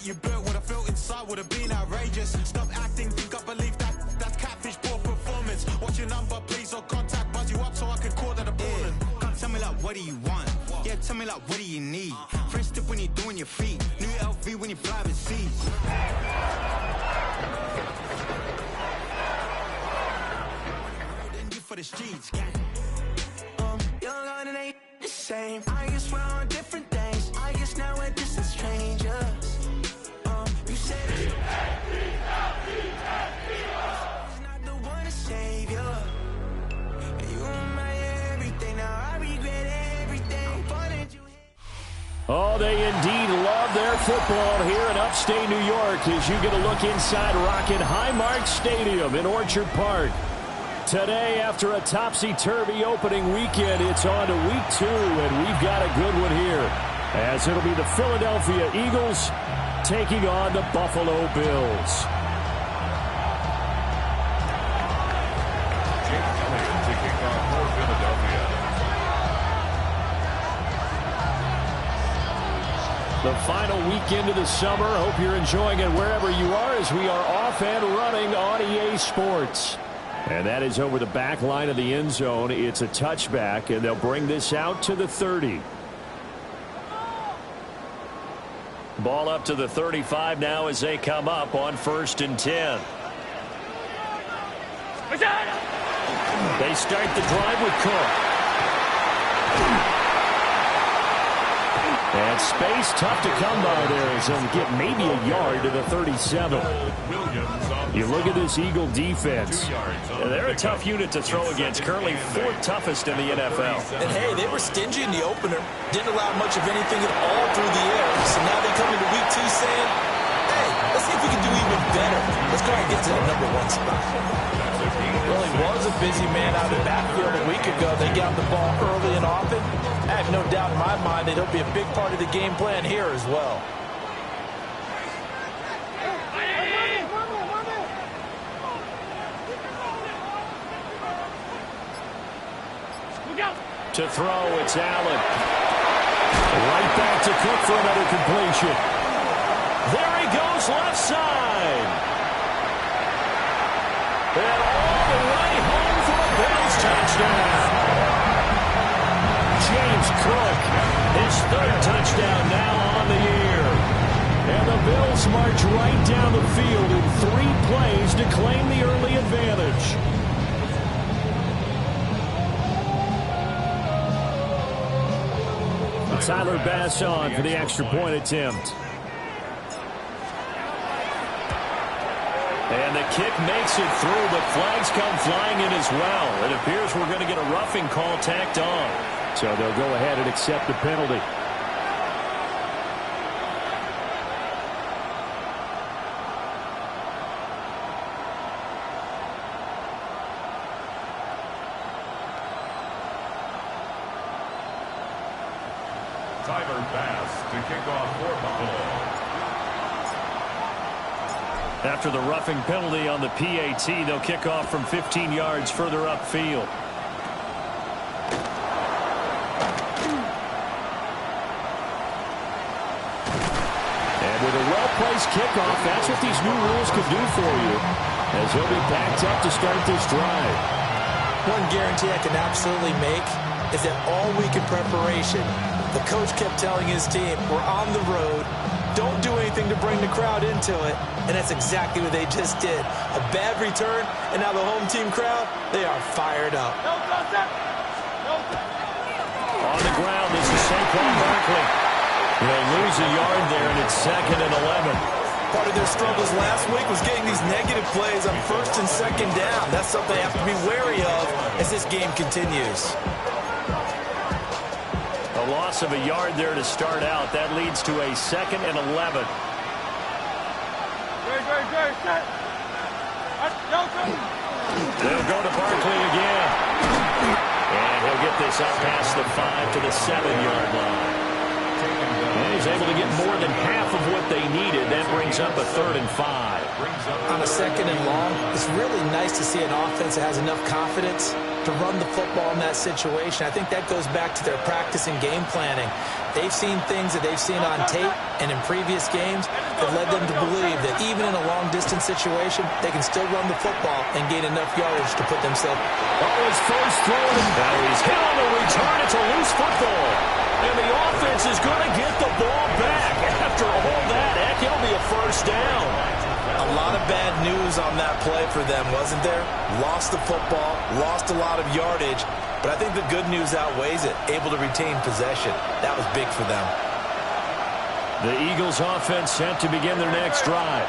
You built what I felt inside would have been outrageous. Stop acting, think I believe that's catfish, poor performance. What's your number, please, or contact, buzz you up so I can call that a balling. Come tell me like, what do you want? Yeah, tell me like, what do you need? First tip when you're doing your feet. New LV when you fly with seats. For the streets, young and ain't the same. I guess we're on different things. I guess now we're distant strangers. You said it's not the one to save you. You are my everything. Now I regret everything. Oh, they indeed love their football here in upstate New York as you get a look inside Rocket Highmark Stadium in Orchard Park. Today, after a topsy-turvy opening weekend, it's on to week 2, and we've got a good one here, as it'll be the Philadelphia Eagles taking on the Buffalo Bills. The final weekend of the summer. Hope you're enjoying it wherever you are as we are off and running on EA Sports. And that is over the back line of the end zone. It's a touchback, and they'll bring this out to the 30. Ball up to the 35 now as they come up on 1st and 10. They start the drive with Cook. And space tough to come by there as they'll get maybe a yard to the 37. You look at this Eagle defense. They're a tough unit to throw against, currently 4th toughest in the NFL. And hey, they were stingy in the opener. Didn't allow much of anything at all through the air. So now they come into week 2 saying, hey, let's see if we can do even better. Let's go ahead and get to the number 1 spot. Well, he was a busy man out of the backfield a week ago. They got the ball early and often. I have no doubt in my mind that he'll be a big part of the game plan here as well. To throw, it's Allen. Right back to Cook for another completion. There he goes, left side. And all the way home for a Bills touchdown. James Cook, his 3rd touchdown now on the year. And the Bills march right down the field in 3 plays to claim the early advantage. Tyler Bass on for the extra point attempt. And the kick makes it through, but flags come flying in as well. It appears we're going to get a roughing call tacked on. So they'll go ahead and accept the penalty. Tyler Bass to kick off for Buffalo. After the roughing penalty on the PAT, they'll kick off from 15 yards further upfield. And with a well-placed kickoff, that's what these new rules could do for you, as he'll be backed up to start this drive. One guarantee I can absolutely make is that all week in preparation, the coach kept telling his team, we're on the road, don't do anything to bring the crowd into it, and that's exactly what they just did. A bad return, and now the home team crowd, they are fired up. On the ground, this is Saquon Barkley. They'll lose a yard there, and it's 2nd and 11. Part of their struggles last week was getting these negative plays on 1st and 2nd down. That's something they have to be wary of as this game continues. A loss of a yard there to start out. That leads to a 2nd and 11. They'll go to Barkley again. And he'll get this up past the 5 to the 7-yard line. And he's able to get more than half of what they needed. That brings up a 3rd and 5. On a 2nd and long, it's really nice to see an offense that has enough confidence to run the football in that situation. I think that goes back to their practice and game planning. They've seen things that they've seen on tape and in previous games that led them to believe that even in a long-distance situation, they can still run the football and gain enough yardage to put themselves. Oh, his first throw, and now he's hit on the return. It's a loose football. And the offense is going to get the ball back. After all that, heck, it'll be a first down. A lot of bad news on that play for them, wasn't there? Lost the football, lost a lot of yardage, but I think the good news outweighs it. Able to retain possession. That was big for them. The Eagles offense set to begin their next drive.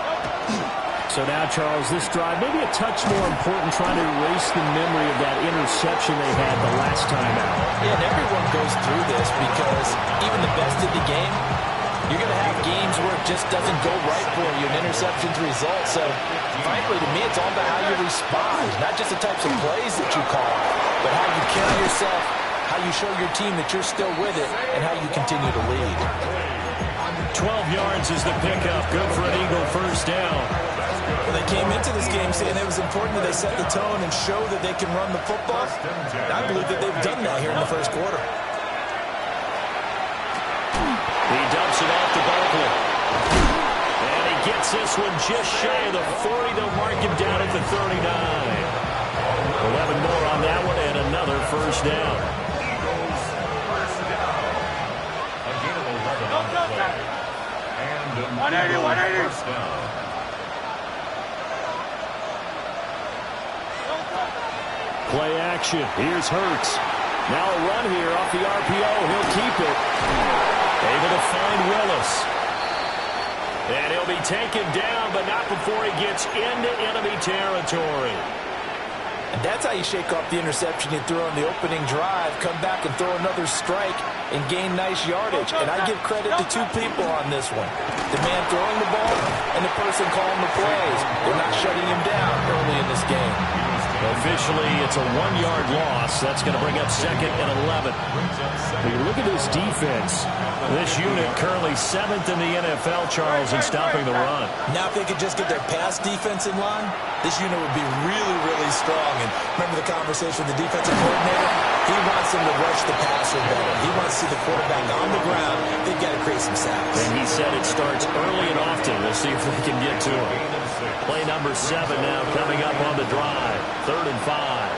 So now, Charles, this drive maybe a touch more important, trying to erase the memory of that interception they had the last time out. Yeah, and everyone goes through this because even the best of the game, you're going to have games where it just doesn't go right for you, an interception's result. So, frankly, to me, it's all about how you respond, not just the types of plays that you call, but how you carry yourself, how you show your team that you're still with it, and how you continue to lead. 12 yards is the pickup. Good for an Eagle first down. Well, they came into this game saying it was important that they set the tone and show that they can run the football. And I believe that they've done that here in the first quarter. He dumps it off to Barkley. And he gets this one just shy of the 40. They'll mark him down at the 39. 11 more on that one and another first down. Eagles first down. A gain of 11 on the play. And an Eagles first down. Play action. Here's Hurts. Now a run here off the RPO. He'll keep it. Able to find Willis. And he'll be taken down, but not before he gets into enemy territory. And that's how you shake off the interception you threw on the opening drive, come back and throw another strike and gain nice yardage. And I give credit to two people on this one. The man throwing the ball and the person calling the plays. They're not shutting him down early in this game. Officially, it's a 1-yard loss. That's going to bring up 2nd and 11. When you look at this defense, this unit currently 7th in the NFL, Charles, in stopping the run. Now if they could just get their pass defense in line, this unit would be really, really strong. And remember the conversation with the defensive coordinator? He wants them to rush the passer better. He wants to see the quarterback on the ground. They've got to create some sacks. And he said it starts early and often. We'll see if they can get to him. Play number 7 now coming up on the drive. 3rd and 5.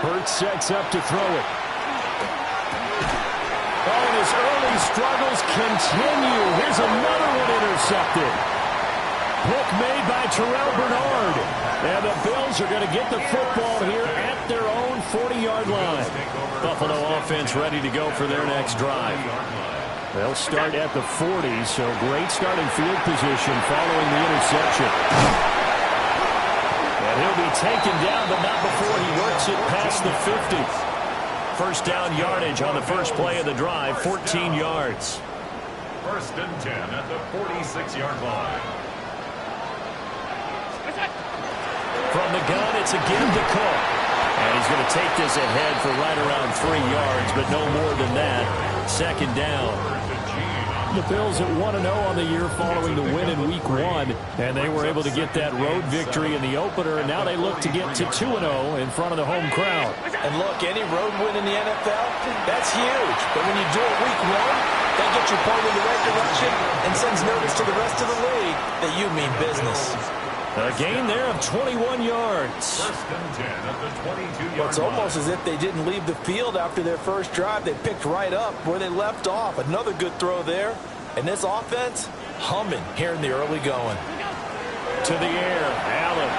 Hurts sets up to throw it. Oh, and his early struggles continue. Here's another one intercepted. Pick made by Terrell Bernard. And the Bills are going to get the football here at their own 40-yard line. Buffalo offense ready to go for their next drive. They'll start at the 40, so great starting field position following the interception. And he'll be taken down, but not before he works it past the 50. First down yardage on the first play of the drive, 14 yards. 1st and 10 at the 46-yard line. From the gun, it's again to Cook. And he's going to take this ahead for right around 3 yards, but no more than that. 2nd down. The Bills at 1-0 on the year following the win in Week 1, and they were able to get that road victory in the opener, and now they look to get to 2-0 in front of the home crowd. And look, any road win in the NFL, that's huge. But when you do it Week 1, that gets you pointed in the right direction and sends notice to the rest of the league that you mean business. A gain there of 21 yards. 1st and 10 at the 22-yard Well, it's almost as if they didn't leave the field after their first drive. They picked right up where they left off. Another good throw there. And this offense, humming here in the early going. To the air, Allen.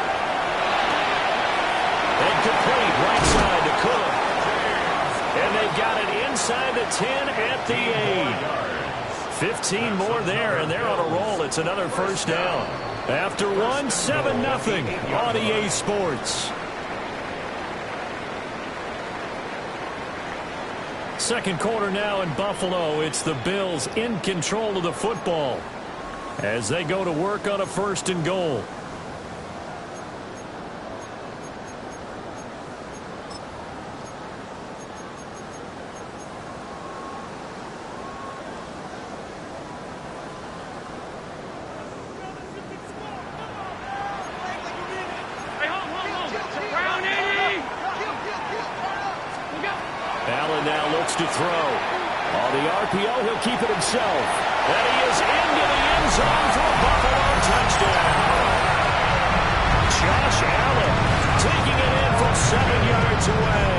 Incomplete, right side to Cook. And they've got it inside the 10 at the 8. 15 more there, and they're on a roll. It's another first down. After one, 7-0 on EA Sports. Second quarter now in Buffalo. It's the Bills in control of the football as they go to work on a 1st and goal. keep it himself. And he is into the end zone for a Buffalo touchdown. Josh Allen taking it in from 7 yards away.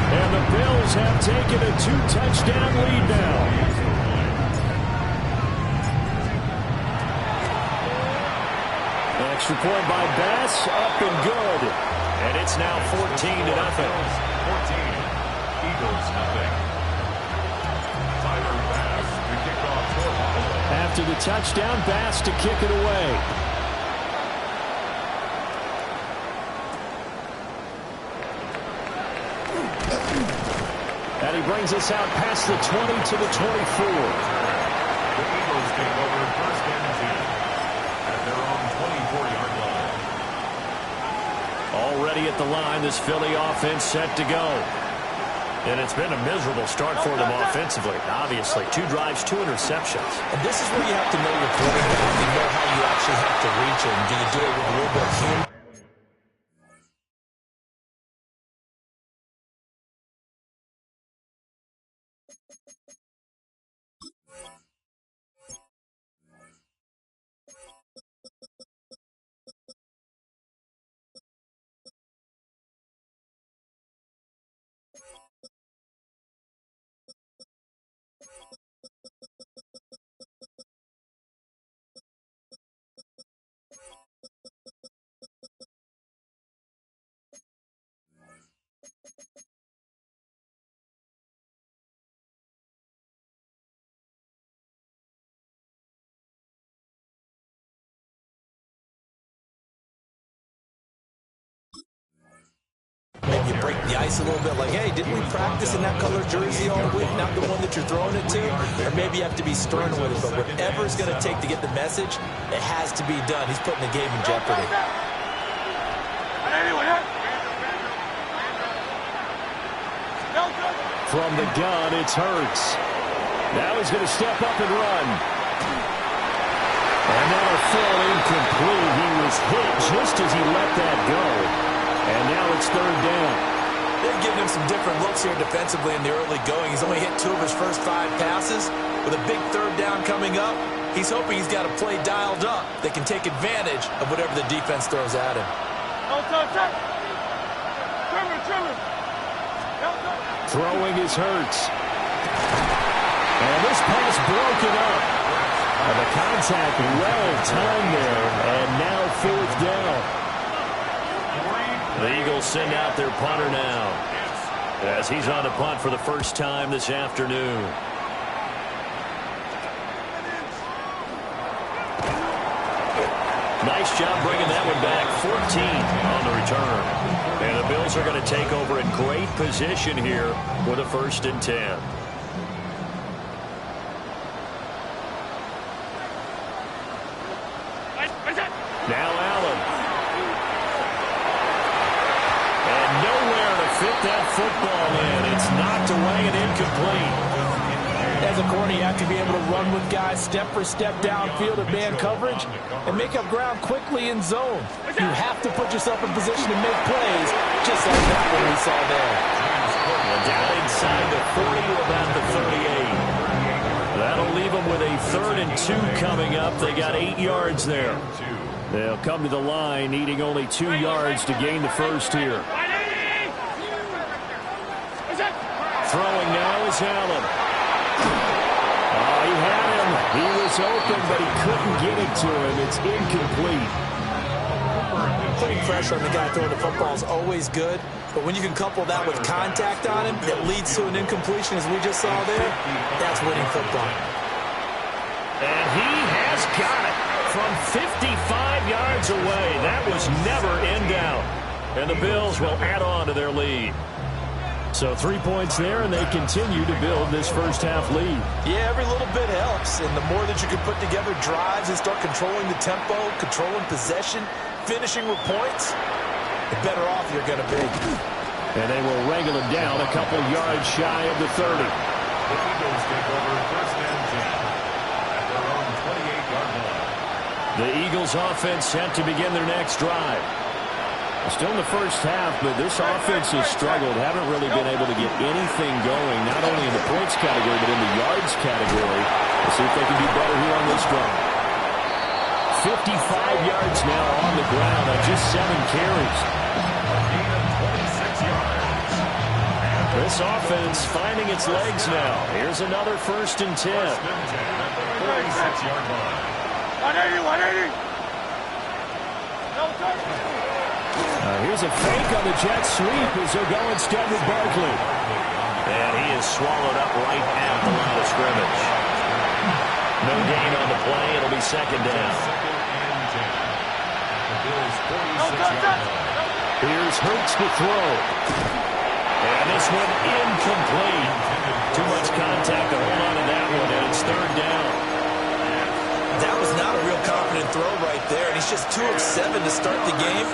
And the Bills have taken a 2-touchdown lead now. Extra point by Bass, up and good. And it's now 14-0. 14, Eagles nothing. Tyler Bass to kick off for Buffalo. After the touchdown, Bass to kick it away. And he brings us out past the 20 to the 24. The Eagles take over first and 10 at their own 24-yard line. Already at the line, this Philly offense set to go. And it's been a miserable start for them offensively. Obviously, 2 drives, 2 interceptions. And this is where you have to know your quarterback and know how you actually have to reach him. Do you do it with a little bit of humor? Maybe you break the ice a little bit, like, hey, didn't we practice in that color jersey all week, not the one that you're throwing it to? Or maybe you have to be stern with it, but whatever it's going to take to get the message, it has to be done. He's putting the game in jeopardy. From the gun, it's Hurts. Now he's going to step up and run. And that'll fall incomplete. He was hit just as he let that go. And now it's 3rd down. They're giving him some different looks here defensively in the early going. He's only hit 2 of his first 5 passes. With a big 3rd down coming up, he's hoping he's got a play dialed up that can take advantage of whatever the defense throws at him. Throwing is Hurts. And this pass broken up. And the contact well timed there. And now 4th down. The Eagles send out their punter now, as he's on to punt for the first time this afternoon. Nice job bringing that one back. 14 on the return. And the Bills are going to take over in great position here with a 1st and 10. Now Allen. And nowhere to fit that football in. It's knocked away and incomplete. As a corner, you have to be able to run with guys step for step downfield at man coverage and make up ground quickly in zone. You have to put yourself in position to make plays, just like that one we saw there. Down inside the 40 to about the 38. That'll leave them with a 3rd and 2 coming up. They got 8 yards there. They'll come to the line needing only 2 yards to gain the first here. Throwing now is Allen. Oh, he had him. He was open, but he couldn't get it to him. It's incomplete. Putting pressure on the guy throwing the football is always good, but when you can couple that with contact on him that leads to an incompletion, as we just saw there, that's winning football. And he has got it from 55 yards away. That was never in doubt. And the Bills will add on to their lead. So 3 points there, and they continue to build this first half lead. Yeah, every little bit helps, and the more that you can put together drives and start controlling the tempo, controlling possession, finishing with points, the better off you're going to be. And they will wrangle him down a couple yards shy of the 30. The Eagles take over first and 10 at their own 28-yard line. The Eagles offense set to begin their next drive. Still in the first half, but this offense has struggled. Haven't really been able to get anything going, not only in the points category, but in the yards category. Let's see if they can do better here on this drive. 55 yards now on the ground on just 7 carries. This offense finding its legs now. Here's another 1st and 10. 46-yard line. 180. Here's a fake on the jet sweep as they'll go instead with Barkley. And he is swallowed up right at the line of scrimmage. No gain on the play. It'll be 2nd down. Here's Hurts to throw. And this one incomplete. Too much contact to hold on to that one, and it's 3rd down. That was not a real confident throw right there, and he's just 2 of 7 to start the game.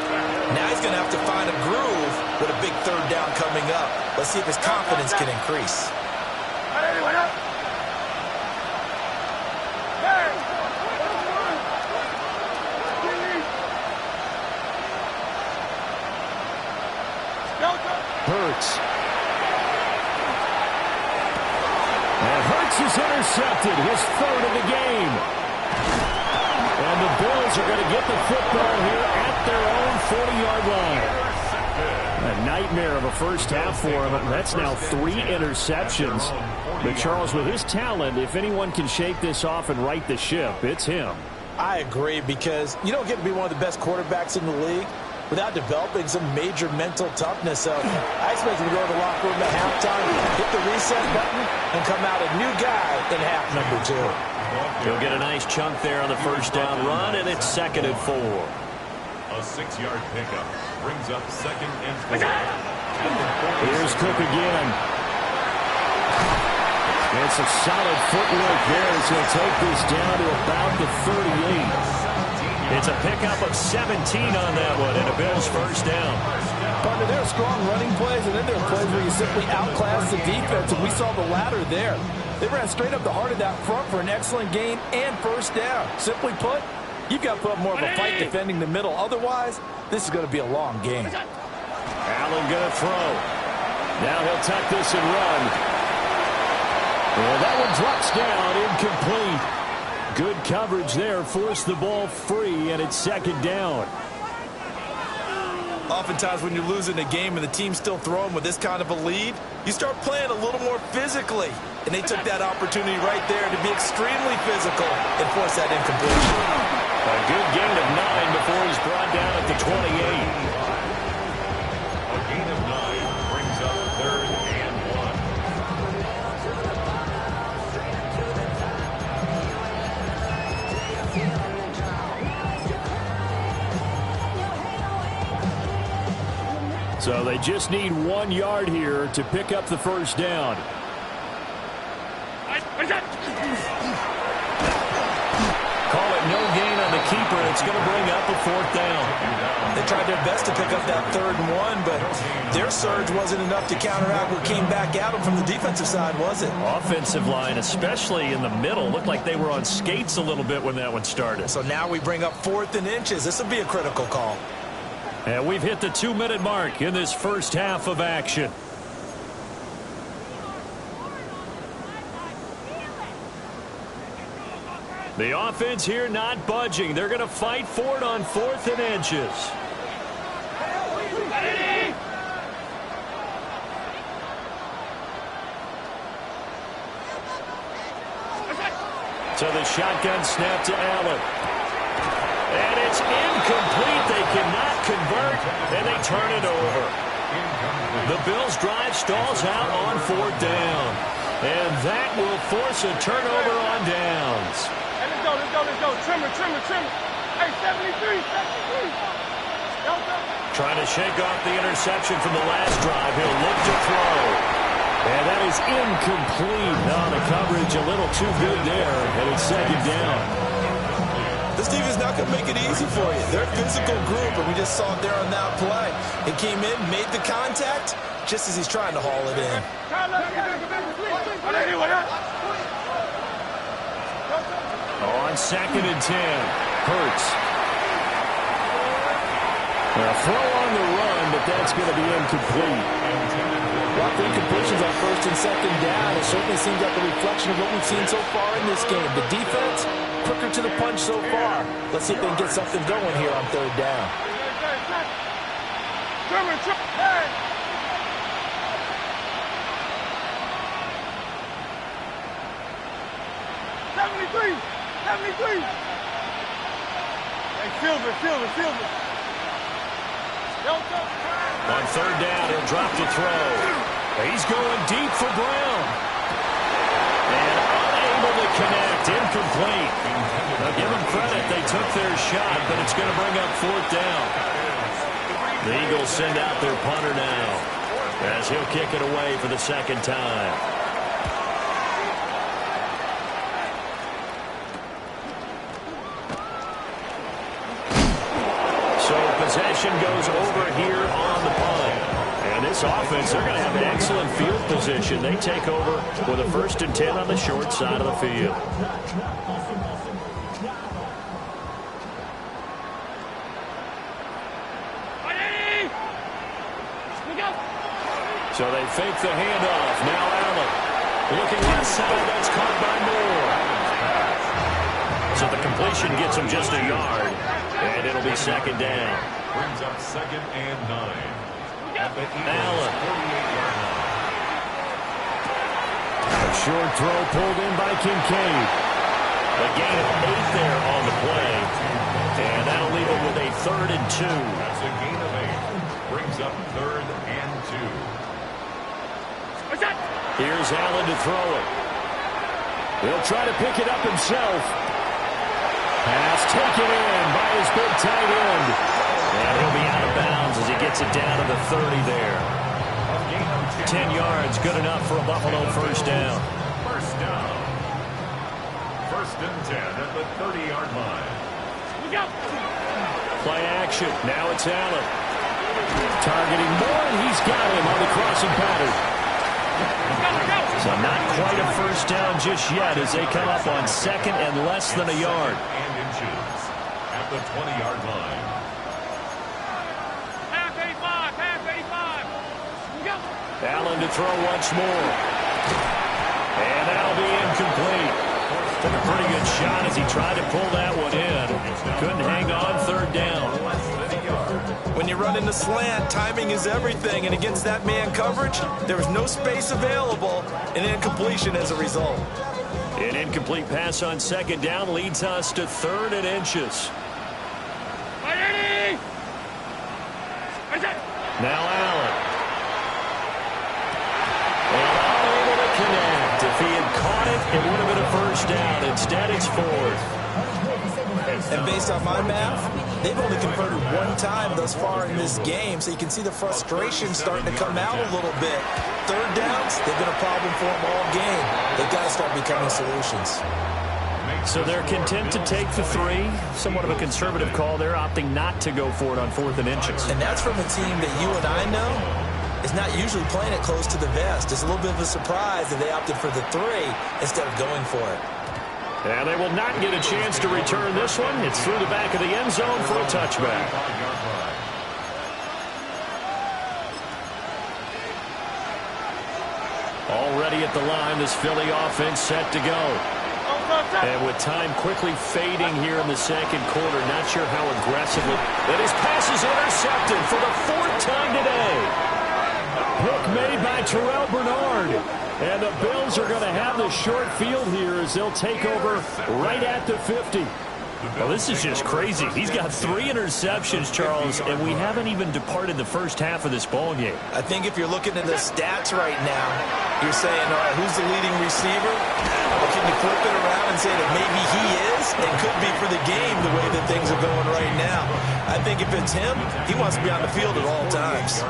Now he's going to have to find a groove with a big 3rd down coming up. Let's see if his confidence can increase. Hurts. And Hurts is intercepted, his 3rd of the game. And the Bills are going to get the football here at their own 40-yard line. A nightmare of a first half for him. That's now 3 interceptions. But Charles, with his talent, if anyone can shake this off and right the ship, it's him. I agree, because you don't get to be one of the best quarterbacks in the league without developing some major mental toughness. So I expect him to go to the locker room at halftime, hit the reset button, and come out a new guy in half number 2. He'll get a nice chunk there on the 1st down run, and it's 2nd and 4. A 6-yard pickup brings up 2nd and 4. Here's Cook again. And some solid footwork there as he'll take this down to about the 38. It's a pickup of 17 on that one, and a Bills 1st down. Partner, there are strong running plays, and then there are plays where you simply outclass the defense, and we saw the latter there. They ran straight up the heart of that front for an excellent gain and 1st down. Simply put, you've got to put up more of a fight defending the middle. Otherwise, this is going to be a long game. Allen going to throw. Now he'll tuck this and run. Well, that one drops down, incomplete. Good coverage there, forced the ball free, and it's 2nd down. Oftentimes when you're losing a game and the team's still throwing with this kind of a lead, you start playing a little more physically. And they took that opportunity right there to be extremely physical and force that incompletion. A good gain of 9 before he's brought down at the 28. A gain of 9 brings up 3rd and 1. So they just need 1 yard here to pick up the 1st down. Call it no gain on the keeper. It's going to bring up a 4th down. They tried their best to pick up that 3rd and 1, but their surge wasn't enough to counteract what came back at them from the defensive side, was it? Offensive line, especially in the middle, looked like they were on skates a little bit when that one started. So now we bring up 4th and inches. This will be a critical call. And we've hit the 2-minute mark in this first half of action. The offense here not budging. They're going to fight for it on 4th and inches. So the shotgun snap to Allen. And it's incomplete. They cannot convert, and they turn it over. The Bills' drive stalls out on 4th down. And that will force a turnover on downs. Hey, let's go. Trimmer. Hey, 73. Trying to shake off the interception from the last drive. He'll look to throw. And that is incomplete. Now the coverage a little too good there, and it's 2nd down. This defense is not going to make it easy for you. They're a physical group, and we just saw it there on that play. It came in, made the contact, just as he's trying to haul it in. On 2nd and 10, Hurts. A throw on the run, but that's going to be incomplete. Well, the incompletions on first and second down, it certainly seems like a reflection of what we've seen so far in this game. The defense, quicker to the punch so far. Let's see if they can get something going here on third down. Hey! 73! Hey, Silver. On third down, he'll drop the throw. He's going deep for Brown. And unable to connect. Incomplete. Now give them credit. They took their shot, but it's going to bring up fourth down. The Eagles send out their punter now, as he'll kick it away for the second time. Possession goes over here on the punt. And this offense, they're going to have an excellent field position. They take over with a 1st and 10 on the short side of the field. So they fake the handoff. Now Allen. Looking left side. That's caught by Moore. So the completion gets him just a yard. And it'll be second down. Brings up 2nd and 9. At the Allen. 48-yard line. A short throw pulled in by Kincaid. A gain of 8 there on the play. And that'll leave him with a 3rd and 2. That's a gain of 8. Brings up 3rd and 2. Here's Allen to throw it. He'll try to pick it up himself. Pass taken in by his big tight end. And he'll be out of bounds as he gets it down to the 30 there. 10 yards, good enough for a Buffalo first down. First down. 1st and 10 at the 30-yard line. Play action. Now it's Allen. Targeting Moore, and he's got him on the crossing pattern. So not quite a first down just yet as they come up on 2nd and less than a yard. And inches at the 20-yard line. Half 85. Allen to throw once more. And that'll be incomplete. Took a pretty good shot as he tried to pull that one in. Couldn't hang on third down. When you run in the slant, timing is everything. And against that man coverage, there was no space available. And incompletion as a result. An incomplete pass on second down leads us to 3rd and inches. Now Allen. And unable to connect. If he had caught it, it would have been a first down. Instead, it's 4th. And based on my math, they've only converted one time thus far in this game, so you can see the frustration starting to come out a little bit. Third downs, they've been a problem for them all game. They've got to start becoming solutions. So they're content to take the 3. Somewhat of a conservative call. They're opting not to go for it on 4th and inches. And that's from a team that you and I know is not usually playing it close to the vest. It's a little bit of a surprise that they opted for the 3 instead of going for it. And they will not get a chance to return this one. It's through the back of the end zone for a touchback. Already at the line, this Philly offense set to go. And with time quickly fading here in the second quarter, not sure how aggressively. And his pass is intercepted for the 4th time today. Pick made by Terrell Bernard. And the Bills are going to have the short field here as they'll take over right at the 50. Well, this is just crazy. He's got 3 interceptions, Charles, and we haven't even departed the first half of this ball game. I think if you're looking at the stats right now, you're saying, all right, who's the leading receiver? Or can you flip it around and say that maybe he is and could be for the game the way that things are going right now? I think if it's him, he wants to be on the field at all times.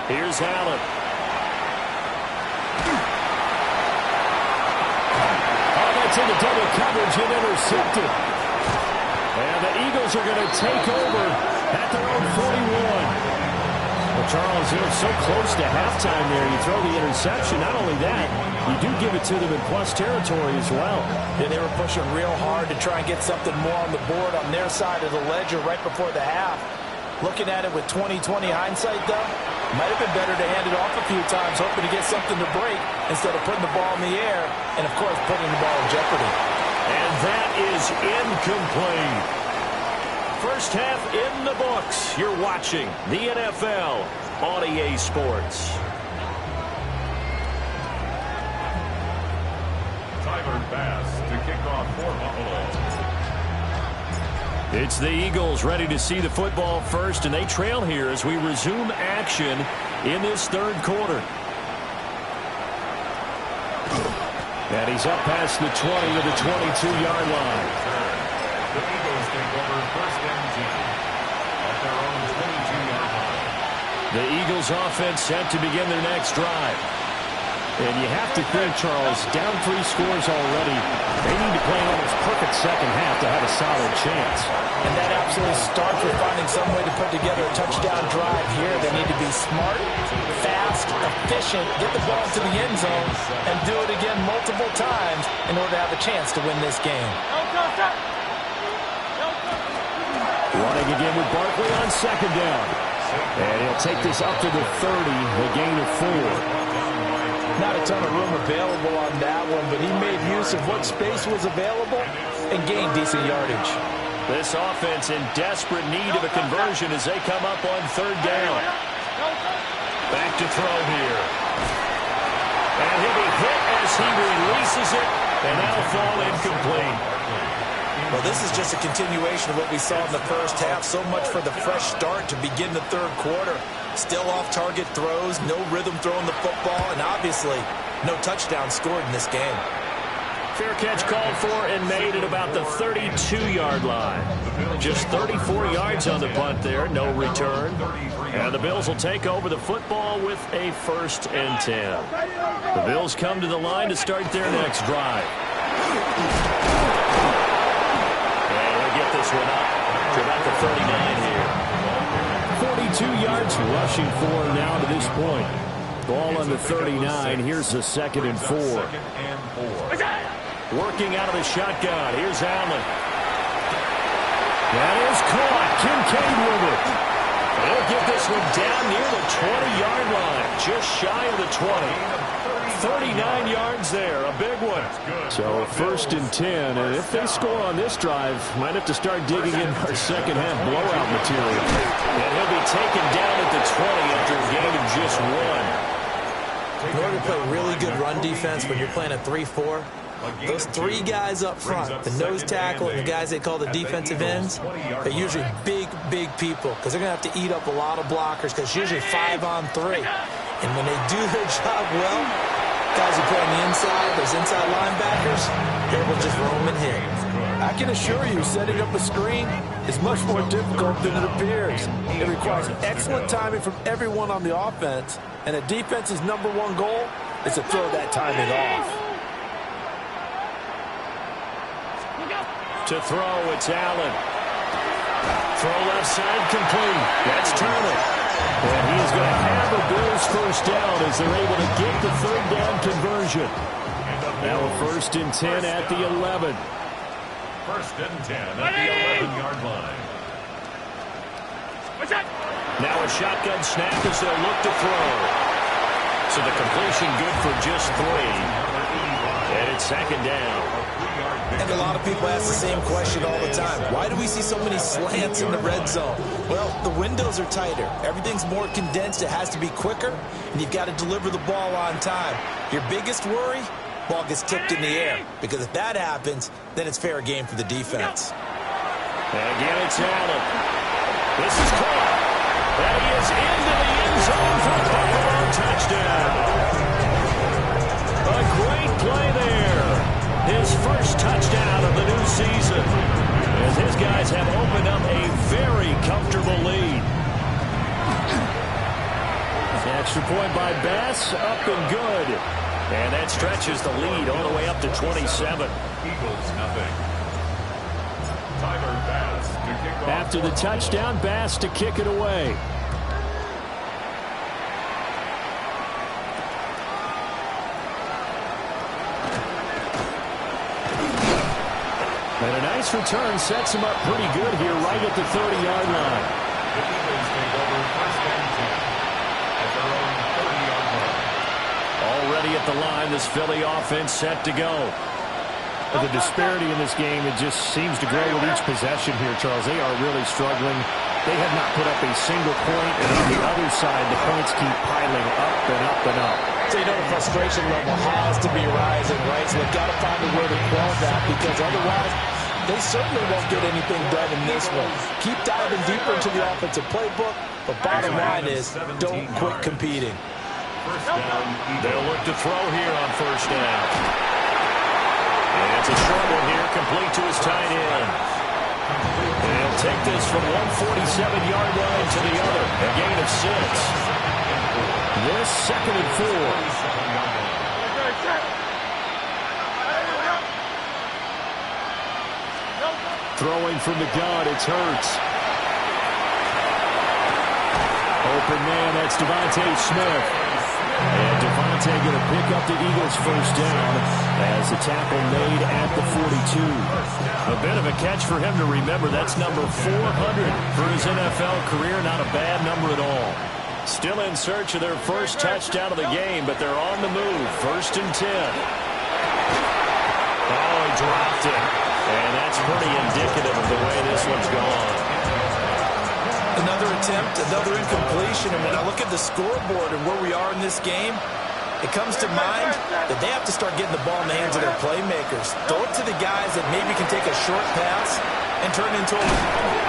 Here's Allen. Into the double coverage and intercepted. And the Eagles are going to take over at their own 41. Well, Charles, so close to halftime there. You throw the interception. Not only that, you do give it to them in plus territory as well. Yeah, they were pushing real hard to try and get something more on the board on their side of the ledger right before the half. Looking at it with 20/20 hindsight, though, might have been better to hand it off a few times, hoping to get something to break instead of putting the ball in the air and, of course, putting the ball in jeopardy. And that is incomplete. First half in the books. You're watching the NFL on EA Sports. Tyler Bass to kick off for Buffalo. It's the Eagles ready to see the football first, and they trail here as we resume action in this third quarter. And he's up past the 20 to the 22-yard line. The Eagles take over first and 10 at their own 22-yard line. The Eagles offense set to begin their next drive. And you have to think, Charles, down 3 scores already. They need to play an almost perfect second half to have a solid chance. And that absolutely starts with finding some way to put together a touchdown drive here. They need to be smart, fast, efficient, get the ball to the end zone, and do it again multiple times in order to have a chance to win this game. Running again with Barkley on second down. And he'll take this up to the 30, the gain of 4. Not a ton of room available on that one, but he made use of what space was available and gained decent yardage. This offense in desperate need of a conversion as they come up on third down. Back to throw here. And he'll be hit as he releases it, and that'll fall incomplete. Well, this is just a continuation of what we saw in the first half. So much for the fresh start to begin the third quarter. Still off-target throws, no rhythm throwing the football, and obviously no touchdown scored in this game. Fair catch called for and made at about the 32-yard line. Just 34 yards on the punt there, no return. And the Bills will take over the football with a 1st and 10. The Bills come to the line to start their next drive. And they'll get this one up to about the 39 here. 42 yards rushing for him now to this point. Ball on the 39. Here's the 2nd and 4. Working out of the shotgun. Here's Allen. That is caught. Kincaid with it. They'll get this one down near the 20-yard line. Just shy of the 20. 39 yards there. A big one. So 1st and 10. And if they score on this drive, might have to start digging in our second half blowout material. And he'll be taken down at the 20 after a gain of just 1. In order to play really good run defense when you're playing a 3-4, those 3 guys up front, the nose tackle and the guys they call the defensive ends, they're usually big, big people because they're going to have to eat up a lot of blockers because it's usually 5-on-3. And when they do their job well, guys who play on the inside, those inside linebackers, they will just roam and hit. I can assure you, setting up a screen is much more difficult than it appears. It requires excellent timing from everyone on the offense, and a defense's #1 goal is to throw that timing off. To throw, it's Allen. Throw left side complete. That's Turner. And he's going to have a Bills 1st down as they're able to get the 3rd down conversion. Now a 1st and 10 at the 11. 1st and 10 at the 11-yard line. Now a shotgun snap as they'll look to throw. So the completion good for just 3. And it's 2nd down. And a lot of people ask the same question all the time. Why do we see so many slants in the red zone? Well, the windows are tighter. Everything's more condensed. It has to be quicker, and you've got to deliver the ball on time. Your biggest worry? Ball gets tipped in the air, because if that happens, then it's fair game for the defense. Again, it's Allen. This is caught. And he is into the end zone for a touchdown. A great play there. His first touchdown of the new season. As his guys have opened up a very comfortable lead. The extra point by Bass, up and good. And that stretches the lead all the way up to 27. Eagles nothing. Tyler Bass to kick off. After the touchdown, Bass to kick it away. And a nice return sets him up pretty good here right at the 30-yard line. The Eagles take over first and 10 at their own 30-yard line. Already at the line, this Philly offense set to go. The disparity in this game, it just seems to grow with each possession here, Charles. They are really struggling. They have not put up a single point, and on the other side, the points keep piling up and up and up. So you know the frustration level has to be rising, right? So they've got to find a way to quell that, because otherwise they certainly won't get anything done in this one. Keep diving deeper into the offensive playbook, but bottom line is don't quit competing. First down, They'll look to throw here on first down. And it's a short one here, complete to his tight end. And he'll take this from 147-yard line to the other, a gain of 6. This 2nd and 4. Throwing from the gun, it's Hurts. Open man, that's Devontae Smith. And Devontae going to pick up the Eagles' first down as the tackle made at the 42. A bit of a catch for him to remember. That's number 400 for his NFL career. Not a bad number at all. Still in search of their first touchdown of the game, but they're on the move. 1st and 10. Oh, he dropped it. And that's pretty indicative of the way this one's gone. Another attempt, another incompletion. And when I look at the scoreboard and where we are in this game, it comes to mind that they have to start getting the ball in the hands of their playmakers. Throw it to the guys that maybe can take a short pass and turn it into a...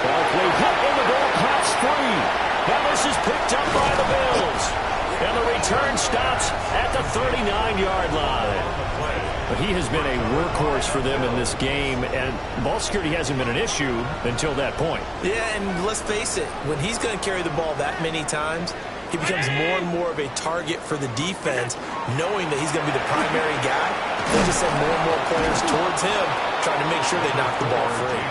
Barkley hit in the ball, pops free. Now this is picked up by the Bills. And the return stops at the 39-yard line. But he has been a workhorse for them in this game, and ball security hasn't been an issue until that point. Yeah, and let's face it, when he's going to carry the ball that many times, he becomes more and more of a target for the defense, knowing that he's going to be the primary guy. They'll just send more and more players towards him, trying to make sure they knock the ball free.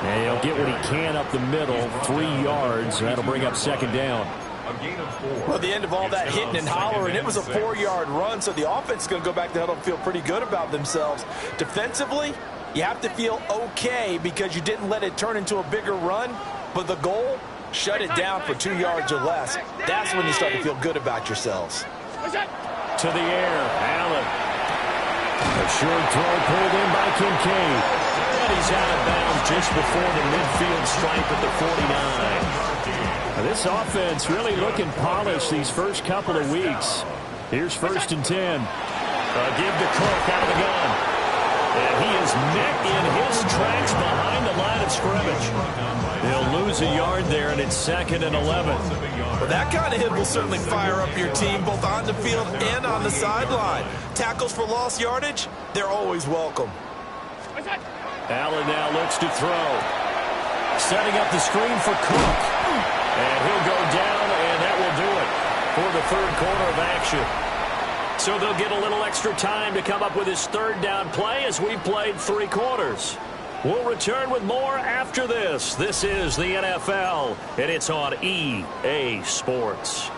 And he'll get what he can up the middle, 3 yards. That'll bring up 2nd down. a gain of 4. Well, the end of all that hitting and hollering, it was a 4-yard run, so the offense is going to go back to the huddle and feel pretty good about themselves. Defensively, you have to feel okay because you didn't let it turn into a bigger run, but the goal, shut it down for 2 yards or less. That's when you start to feel good about yourselves. To the air, Allen. A short throw pulled in by Kincaid. And he's out of bounds just before the midfield stripe at the 49. Now, this offense really looking polished these first couple of weeks. Here's 1st and 10. Give to Cook out of the gun. And he is met in his tracks behind the line of scrimmage. He'll lose a yard there, and it's 2nd and 11. Well, that kind of hit will certainly fire up your team both on the field and on the sideline. Tackles for lost yardage, they're always welcome. Allen now looks to throw. Setting up the screen for Cook. And he'll go down, and that will do it for the 3rd quarter of action. So they'll get a little extra time to come up with his 3rd down play as we played 3 quarters. We'll return with more after this. This is the NFL, and it's on EA Sports.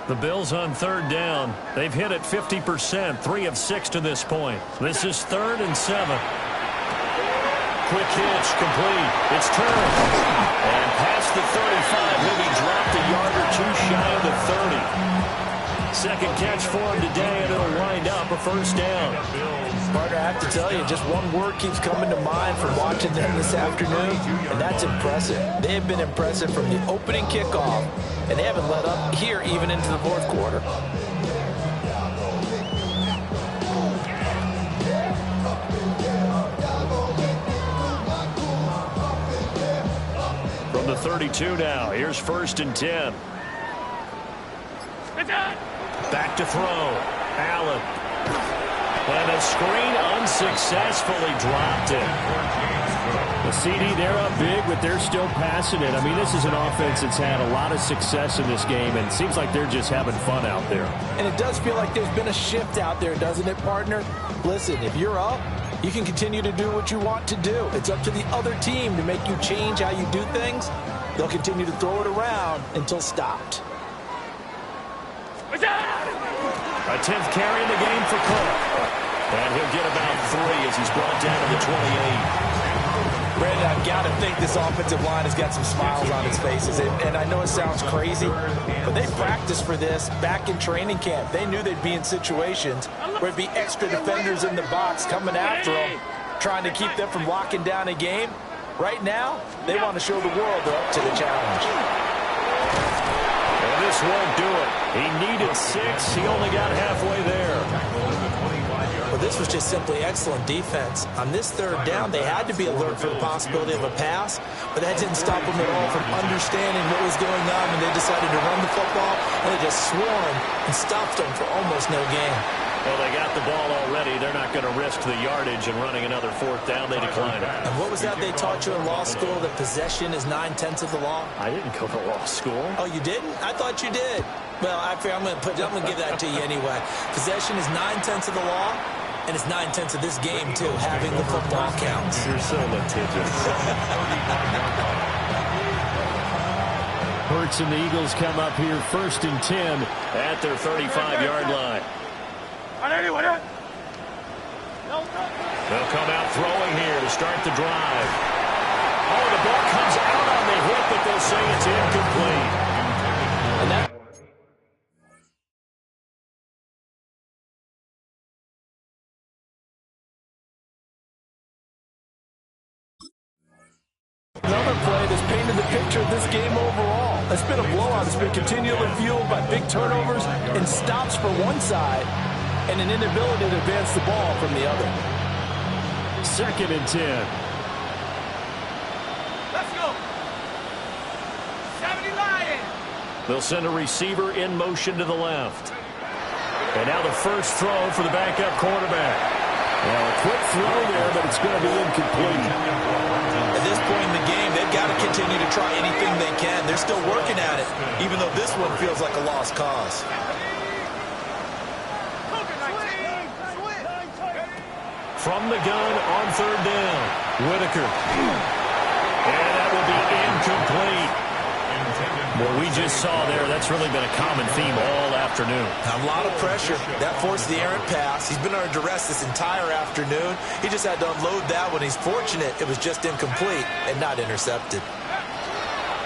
The Bills on 3rd down. They've hit it 50%, 3 of 6 to this point. This is 3rd and 7. Quick hitch, complete. It's turned. And past the 35, maybe dropped a yard or 2 shy of the 30. 2nd catch for him today, and it'll wind up a 1st down. Partner, I have to tell you, just one word keeps coming to mind from watching them this afternoon, and that's impressive. They have been impressive from the opening kickoff, and they haven't let up here even into the 4th quarter. From the 32 now, here's 1st and 10. Back to throw. Allen. And a screen unsuccessfully dropped it. The CD, they're up big, but they're still passing it. I mean, this is an offense that's had a lot of success in this game, and it seems like they're just having fun out there. And it does feel like there's been a shift out there, doesn't it, partner? Listen, if you're up, you can continue to do what you want to do. It's up to the other team to make you change how you do things. They'll continue to throw it around until stopped. A 10th carry in the game for Cook. And he'll get about 3 as he's brought down to the 28. Brandon, I've got to think this offensive line has got some smiles on its faces. And I know it sounds crazy, but they practiced for this back in training camp. They knew they'd be in situations where it'd be extra defenders in the box coming after them, trying to keep them from locking down a game. Right now, they want to show the world they're up to the challenge. And this won't do it. He needed 6. He only got halfway there. Well, this was just simply excellent defense. On this third down, they had to be alert for the possibility of a pass, but that didn't stop them at all from understanding what was going on when they decided to run the football, and they just swarmed and stopped them for almost no gain. Well, they got the ball already. They're not going to risk the yardage and running another 4th down. They decline it. And what was that they taught you in law school, that possession is 9/10 of the law? I didn't go to law school. Oh, you didn't? I thought you did. Well, I'm going to give that to you anyway. Possession is 9/10 of the law, and it's 9/10 of this game, too. Having the football counts. You're so litigious. Hurts and the Eagles come up here 1st and 10 at their 35-yard line. They'll come out throwing here to start the drive. Oh, the ball comes out on the hit, but they'll say it's incomplete. And that another play that's painted the picture of this game overall. It's been a blowout. It's been continually fueled by big turnovers and stops for one side and an inability to advance the ball from the other. 2nd and 10. Let's go. 70 Lions. They'll send a receiver in motion to the left. And now the first throw for the backup quarterback. Well, a quick throw there, but it's going to be incomplete. At this point in the game, they've got to continue to try anything they can. They're still working at it, even though this one feels like a lost cause. From the gun on 3rd down, Whitaker. And that will be incomplete. What we just saw there, that's really been a common theme all afternoon. A lot of pressure. That forced the errant pass. He's been under duress this entire afternoon. He just had to unload that one. He's fortunate it was just incomplete and not intercepted.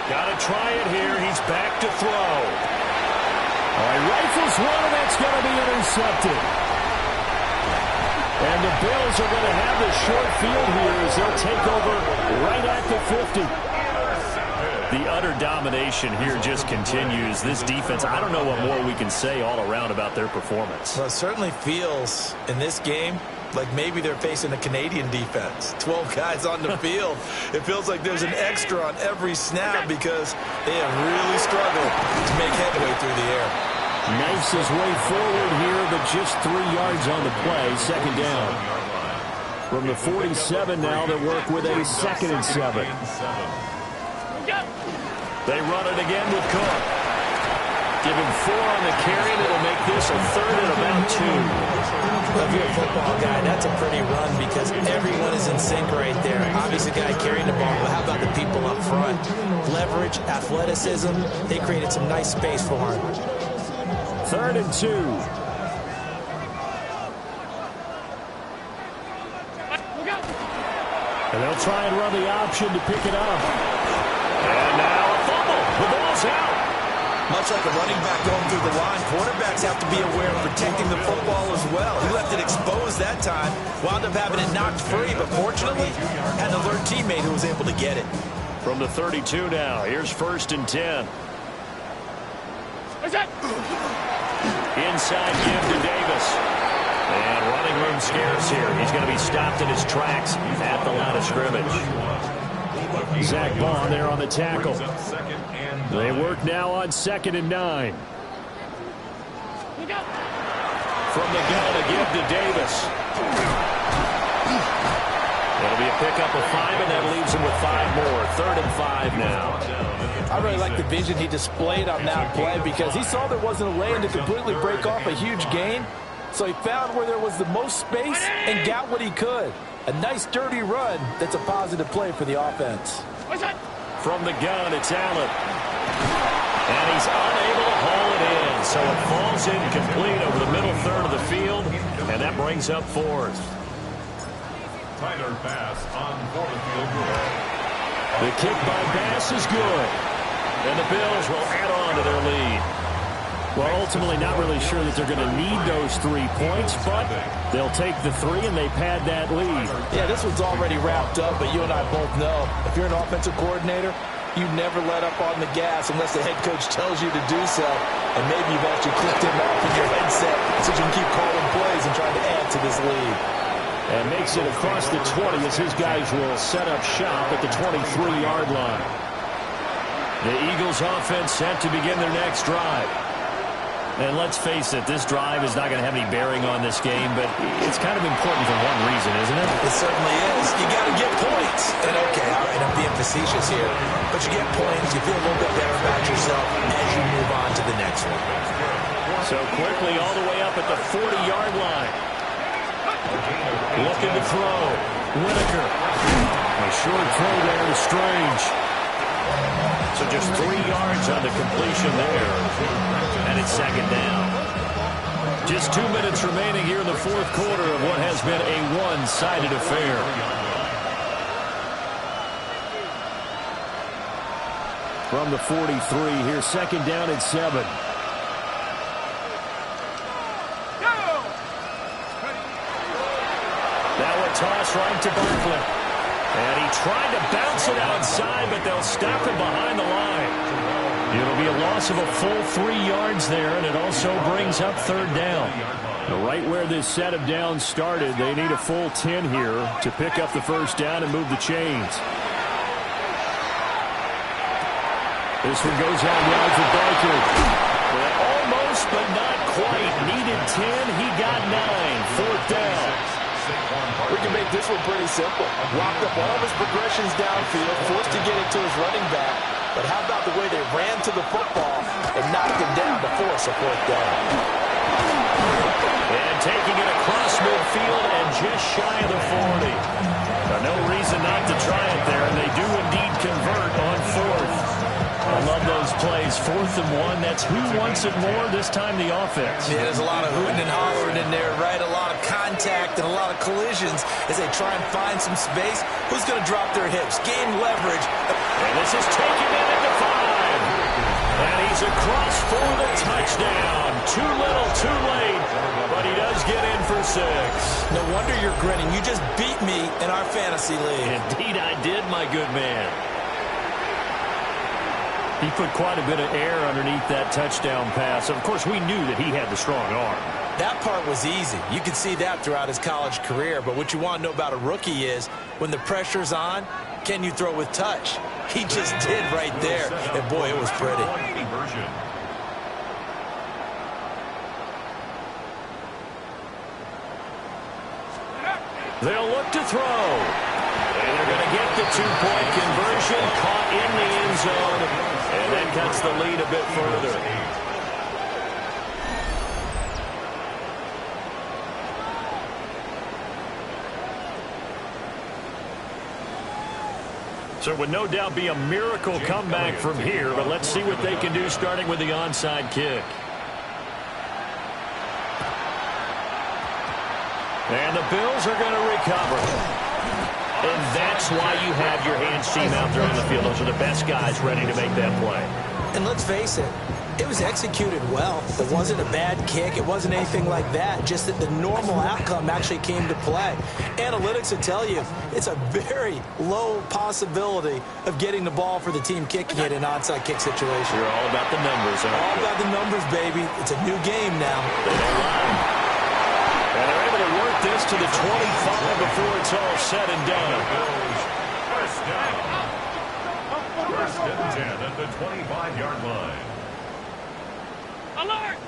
Got to try it here. He's back to throw. All right, rifles one, and that's going to be intercepted. And the Bills are going to have the short field here as they'll take over right at the 50. The utter domination here just continues. This defense, I don't know what more we can say all around about their performance. Well, it certainly feels in this game like maybe they're facing a Canadian defense. 12 guys on the field. It feels like there's an extra on every snap because they have really struggled to make headway through the air. Knifes his way forward here, but just 3 yards on the play. 2nd down. From the 47 now, they work with a 2nd and 7. They run it again with Cook. Give him 4 on the carry, and it'll make this a 3rd and about 2. Well, if you're a football guy, that's a pretty run because everyone is in sync right there. Obviously, the guy carrying the ball, but how about the people up front? Leverage, athleticism, they created some nice space for him. 3rd and 2. And they'll try and run the option to pick it up. And now a fumble. The ball's out. Much like a running back going through the line, quarterbacks have to be aware of protecting the football as well. He left it exposed that time, wound up having it knocked free, but fortunately, had an alert teammate who was able to get it. From the 32 now, here's 1st and 10. Inside give to Davis. And running room scarce here. He's going to be stopped in his tracks at the line of scrimmage. Zach Bond there on the tackle. They work now on 2nd and 9. From the gun, a give to Davis. That'll be a pickup of 5, and that leaves him with 5 more. 3rd and 5 now. I really like the vision he displayed on that play because he saw there wasn't a lane to completely break off a huge gain. So he found where there was the most space and got what he could. A nice dirty run that's a positive play for the offense. From the gun, it's Allen. And he's unable to haul it in. So it falls incomplete over the middle third of the field. And that brings up fourth. Tyler Bass on for the field goal. The kick by Bass is good. And the Bills will add on to their lead. Well, ultimately not really sure that they're going to need those 3 points, but they'll take the 3 and they pad that lead. Yeah, this one's already wrapped up, but you and I both know if you're an offensive coordinator, you never let up on the gas unless the head coach tells you to do so. And maybe you've actually clicked him off in your headset so you can keep calling plays and trying to add to this lead. And makes it across the 20 as his guys will set up shop at the 23-yard line. The Eagles offense set to begin their next drive. And let's face it, this drive is not going to have any bearing on this game, but it's kind of important for one reason, isn't it? It certainly is. You got to get points. And okay, all right, I'm being facetious here, but you get points, you feel a little bit better about yourself as you move on to the next one. So quickly all the way up at the 40-yard line. Looking to throw. Whitaker. A short throw there to Strange. So just 3 yards on the completion there. And it's second down. Just 2 minutes remaining here in the fourth quarter of what has been a one-sided affair. From the 43, here's second down and 7. That one tossed right to Barkley. And he tried to bounce it outside, but they'll stop him behind the line. It'll be a loss of a full 3 yards there, and it also brings up third down. Right where this set of downs started, they need a full 10 here to pick up the first down and move the chains. This one goes out wide for Barkley. Almost, but not quite. Needed 10, he got 9. Fourth down. We can make this one pretty simple. Locked up all of his progressions downfield, forced to get it to his running back. But how about the way they ran to the football and knocked him down to force a fourth down? And taking it across midfield and just shy of the 40. No reason not to try it there, and they do indeed convert on fourth. I love those plays. 4th and 1. That's who wants it more, this time the offense. Yeah, there's a lot of hooting and hollering in there, right? A lot of contact and a lot of collisions as they try and find some space. Who's going to drop their hips? Gain leverage. And this is taken in at the 5. And he's across for the touchdown. Too little, too late. But he does get in for 6. No wonder you're grinning. You just beat me in our fantasy league. Indeed I did, my good man. He put quite a bit of air underneath that touchdown pass. Of course, we knew that he had the strong arm. That part was easy. You could see that throughout his college career. But what you want to know about a rookie is when the pressure's on, can you throw with touch? He just did right there. And, boy, it was pretty. They'll look to throw. And they're going to get the 2-point conversion. Caught in the end zone. And that cuts the lead a bit further. So it would no doubt be a miracle comeback from here, but let's see what they can do starting with the onside kick. And the Bills are going to recover. And that's why you have your hands team out there on the field. Those are the best guys ready to make that play. And let's face it, it was executed well. It wasn't a bad kick. It wasn't anything like that. Just that the normal outcome actually came to play. Analytics will tell you it's a very low possibility of getting the ball for the team kicking it in an onside kick situation. You're all about the numbers, aren't you? All about the numbers, baby. It's a new game now. They don't lie. And they're able to work this to the 25 before it's all said and done. First down. 1st and 10 at the 25-yard line. Alert!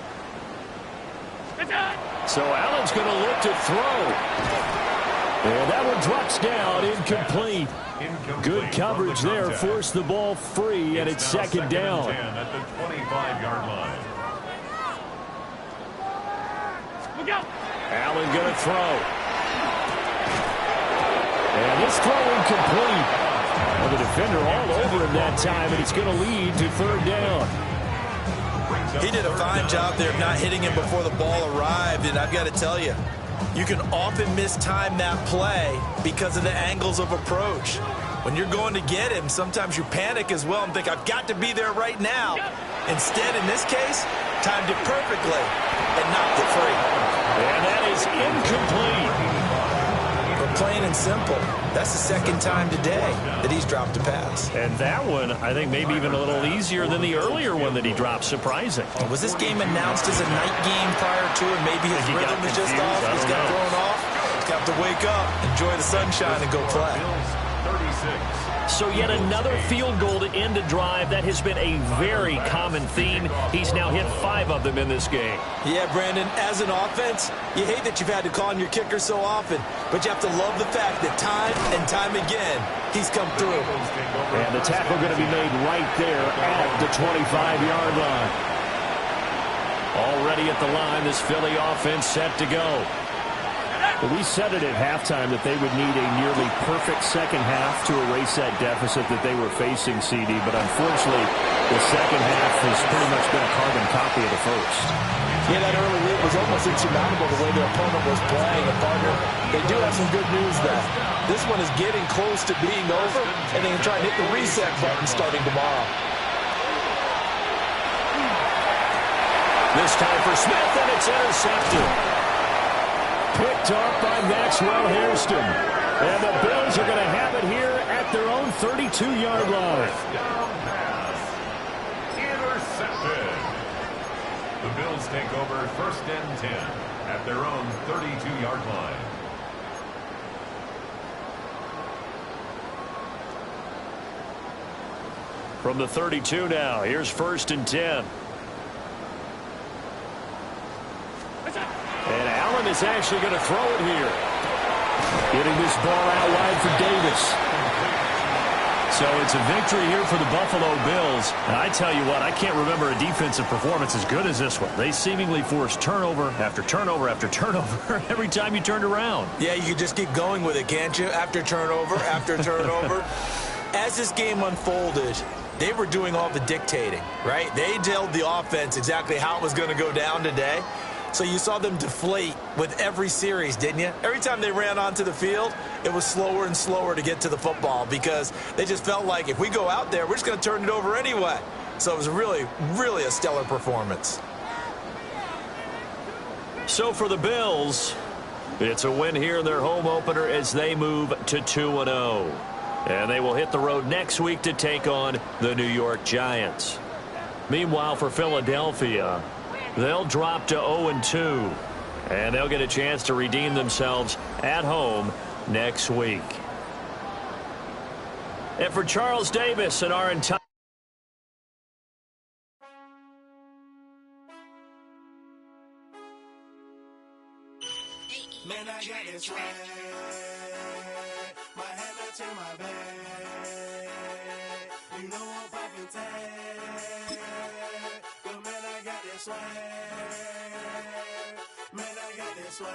It's on! So Allen's going to look to throw. And that one drops down, incomplete. Good coverage there, forced the ball free, and it's second down. 10 at the 25-yard line. Look out! Allen going to throw. And this throw incomplete. Well, the defender all over him that time, and it's going to lead to third down. He did a fine job there of not hitting him before the ball arrived, and I've got to tell you, you can often mistime that play because of the angles of approach. When you're going to get him, sometimes you panic as well and think, I've got to be there right now. Instead, in this case, timed it perfectly and knocked it free. And that is incomplete. But plain and simple, that's the second time today that he's dropped a pass. And that one, I think, maybe even a little easier than the earlier one that he dropped. Surprising. Was this game announced as a night game prior to it? Maybe his rhythm is just off. He's got thrown off. He's got to wake up, enjoy the sunshine, and go play. So yet another field goal to end a drive. That has been a very common theme. He's now hit 5 of them in this game. Yeah, Brandon, as an offense, you hate that you've had to call on your kicker so often, but you have to love the fact that time and time again, he's come through. And the tackle going to be made right there at the 25-yard line. Already at the line, this Philly offense set to go. We said it at halftime that they would need a nearly perfect second half to erase that deficit that they were facing, CD, but unfortunately, the second half has pretty much been a carbon copy of the first. Yeah, that early lead was almost insurmountable the way their opponent was playing. And, partner, they do have some good news there. This one is getting close to being over, and they can try and hit the reset button starting tomorrow. This time for Smith, and it's intercepted. Picked off by Maxwell Hairston. And the Bills are going to have it here at their own 32-yard line. Intercepted. The Bills take over 1st and 10 at their own 32-yard line. From the 32 now, here's 1st and 10. And Allen is actually going to throw it here. Getting this ball out wide for Davis. So it's a victory here for the Buffalo Bills. And I tell you what, I can't remember a defensive performance as good as this one. They seemingly forced turnover after turnover after turnover every time you turned around. Yeah, you could just keep going with it, can't you? After turnover, after turnover. As this game unfolded, they were doing all the dictating, right? They told the offense exactly how it was going to go down today. So you saw them deflate with every series, didn't you? Every time they ran onto the field, it was slower and slower to get to the football because they just felt like if we go out there, we're just going to turn it over anyway. So it was really, really a stellar performance. So for the Bills, it's a win here in their home opener as they move to 2-0. And they will hit the road next week to take on the New York Giants. Meanwhile, for Philadelphia, they'll drop to 0-2, and they'll get a chance to redeem themselves at home next week. And for Charles Davis and our entire Man, I got this swag. My head up to my bag. You know I'm poppin' tag. But man, I got this swag. Man, I got this swag.